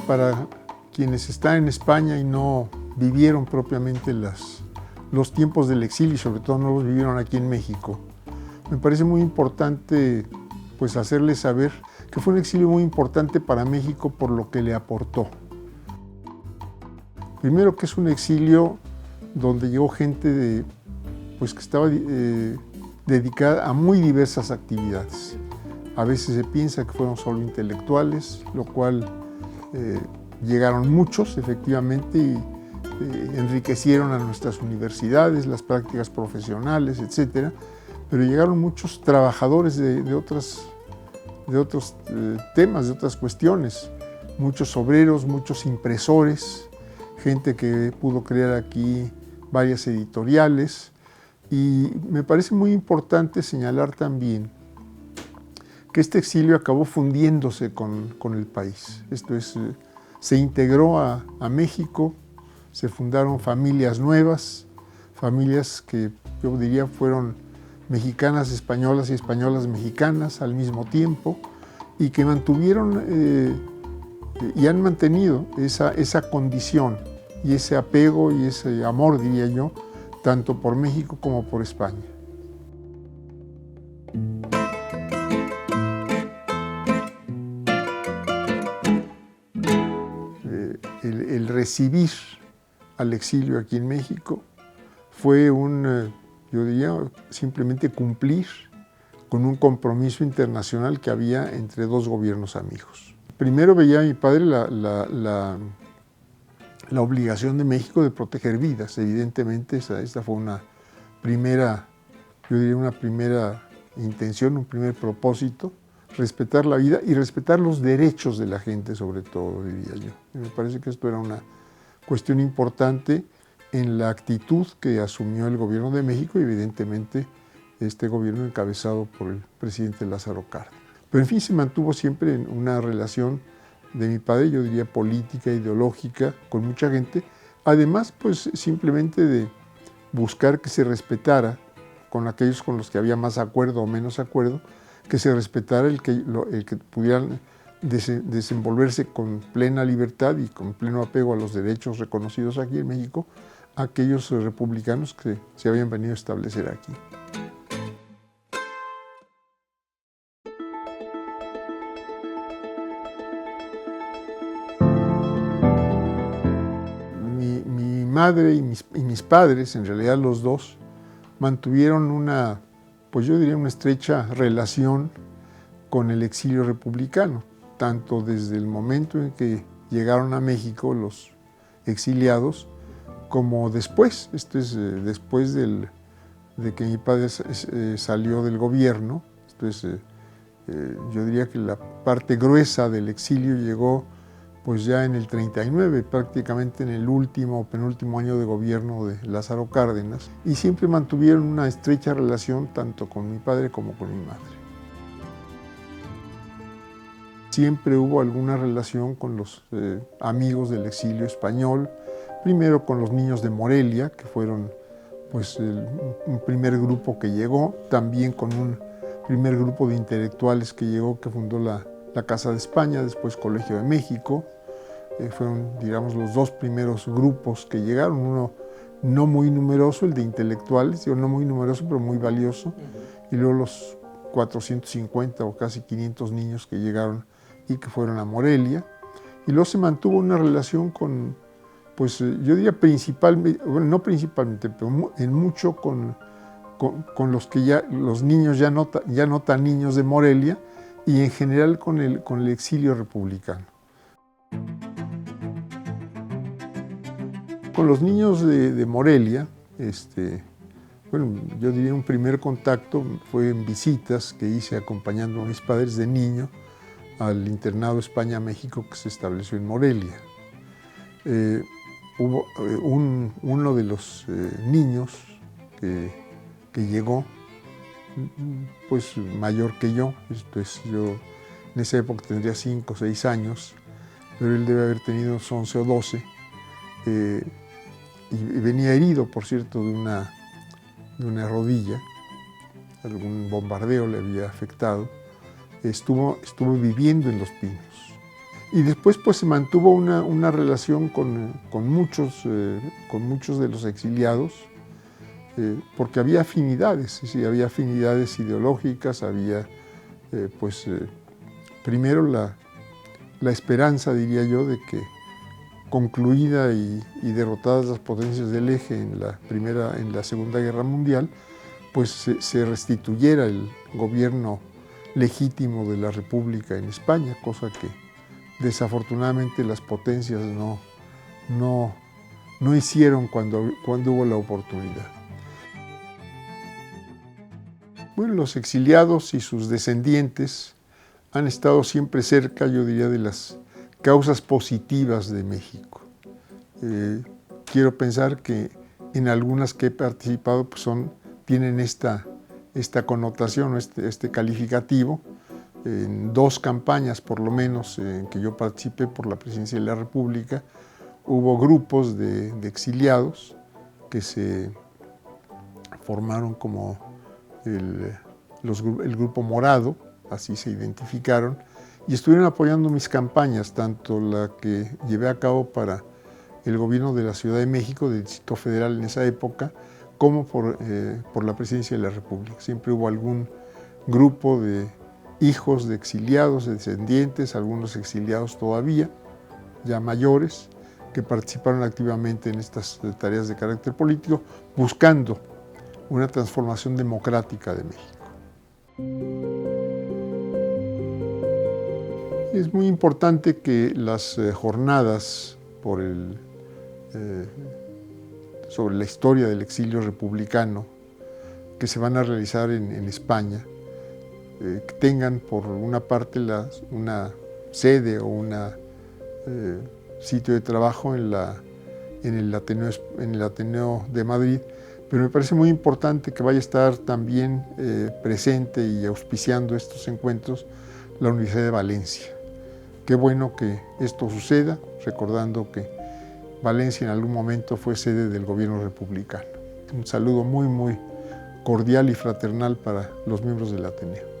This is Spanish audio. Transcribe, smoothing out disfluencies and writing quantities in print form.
Para quienes están en España y no vivieron propiamente los tiempos del exilio y sobre todo no los vivieron aquí en México, me parece muy importante pues hacerles saber que fue un exilio muy importante para México por lo que le aportó. Primero, que es un exilio donde llegó gente pues que estaba dedicada a muy diversas actividades. A veces se piensa que fueron solo intelectuales, lo cual llegaron muchos, efectivamente, y enriquecieron a nuestras universidades, las prácticas profesionales, etc. Pero llegaron muchos trabajadores de otros temas, de otras cuestiones, muchos obreros, muchos impresores, gente que pudo crear aquí varias editoriales. Y me parece muy importante señalar también que este exilio acabó fundiéndose con el país. Esto es, se integró a México, se fundaron familias nuevas, familias que yo diría fueron mexicanas españolas y españolas mexicanas al mismo tiempo, y que mantuvieron y han mantenido esa condición y ese apego y ese amor, diría yo, tanto por México como por España. El recibir al exilio aquí en México fue yo diría, simplemente cumplir con un compromiso internacional que había entre dos gobiernos amigos. Primero veía a mi padre la obligación de México de proteger vidas. Evidentemente, esta fue una primera, yo diría una primera intención, un primer propósito, respetar la vida y respetar los derechos de la gente, sobre todo, diría yo. Y me parece que esto era una cuestión importante en la actitud que asumió el gobierno de México y evidentemente este gobierno encabezado por el presidente Lázaro Cárdenas. Pero en fin, se mantuvo siempre en una relación de mi padre, yo diría política, ideológica, con mucha gente, además pues simplemente de buscar que se respetara con aquellos con los que había más acuerdo o menos acuerdo, que se respetara el que pudieran desenvolverse con plena libertad y con pleno apego a los derechos reconocidos aquí en México, aquellos republicanos que se habían venido a establecer aquí. Mi madre y mis padres, en realidad los dos, mantuvieron pues yo diría una estrecha relación con el exilio republicano, tanto desde el momento en que llegaron a México los exiliados, como después. Esto es después de que mi padre salió del gobierno. Esto es, yo diría que la parte gruesa del exilio llegó pues ya en el 39, prácticamente en el último o penúltimo año de gobierno de Lázaro Cárdenas, y siempre mantuvieron una estrecha relación tanto con mi padre como con mi madre. Siempre hubo alguna relación con los amigos del exilio español, primero con los niños de Morelia, que fueron pues, un primer grupo que llegó, también con un primer grupo de intelectuales que llegó, que fundó la Casa de España, después Colegio de México. Fueron, digamos, los dos primeros grupos que llegaron, uno no muy numeroso, el de intelectuales, digo, no muy numeroso, pero muy valioso, y luego los 450 o casi 500 niños que llegaron y que fueron a Morelia. Y luego se mantuvo una relación con, pues yo diría principalmente, bueno, no principalmente, pero en mucho con los que ya, los niños ya no tan niños de Morelia, y en general con el exilio republicano. Con los niños de Morelia, bueno, yo diría un primer contacto fue en visitas que hice acompañando a mis padres de niño al internado España-México que se estableció en Morelia. Hubo uno de los niños que que llegó, pues mayor que yo. Pues yo en esa época tendría 5 o 6 años, pero él debe haber tenido 11 o 12, y venía herido, por cierto, de una rodilla. Algún bombardeo le había afectado. Estuvo viviendo en Los Pinos. Y después pues se mantuvo una relación con muchos de los exiliados, porque había afinidades, sí, había afinidades ideológicas, había primero la esperanza, diría yo, de que concluida y derrotadas las potencias del eje en la Segunda Guerra Mundial, pues se restituyera el gobierno legítimo de la República en España, cosa que desafortunadamente las potencias no hicieron cuando hubo la oportunidad. Bueno, los exiliados y sus descendientes han estado siempre cerca, yo diría, de las causas positivas de México. Quiero pensar que en algunas que he participado pues tienen esta connotación, este calificativo. En 2 campañas, por lo menos, en que yo participé por la presidencia de la República, hubo grupos de exiliados que se formaron como el Grupo Morado, así se identificaron, y estuvieron apoyando mis campañas, tanto la que llevé a cabo para el gobierno de la Ciudad de México, del Distrito Federal en esa época, como por la presidencia de la República. Siempre hubo algún grupo de hijos de exiliados, de descendientes, algunos exiliados todavía, ya mayores, que participaron activamente en estas tareas de carácter político, buscando una transformación democrática de México. Es muy importante que las jornadas sobre la historia del exilio republicano que se van a realizar en España, que tengan por una parte una sede o un sitio de trabajo en el Ateneo de Madrid, pero me parece muy importante que vaya a estar también presente y auspiciando estos encuentros la Universidad de Valencia. Qué bueno que esto suceda, recordando que Valencia en algún momento fue sede del gobierno republicano. Un saludo muy, muy cordial y fraternal para los miembros del Ateneo.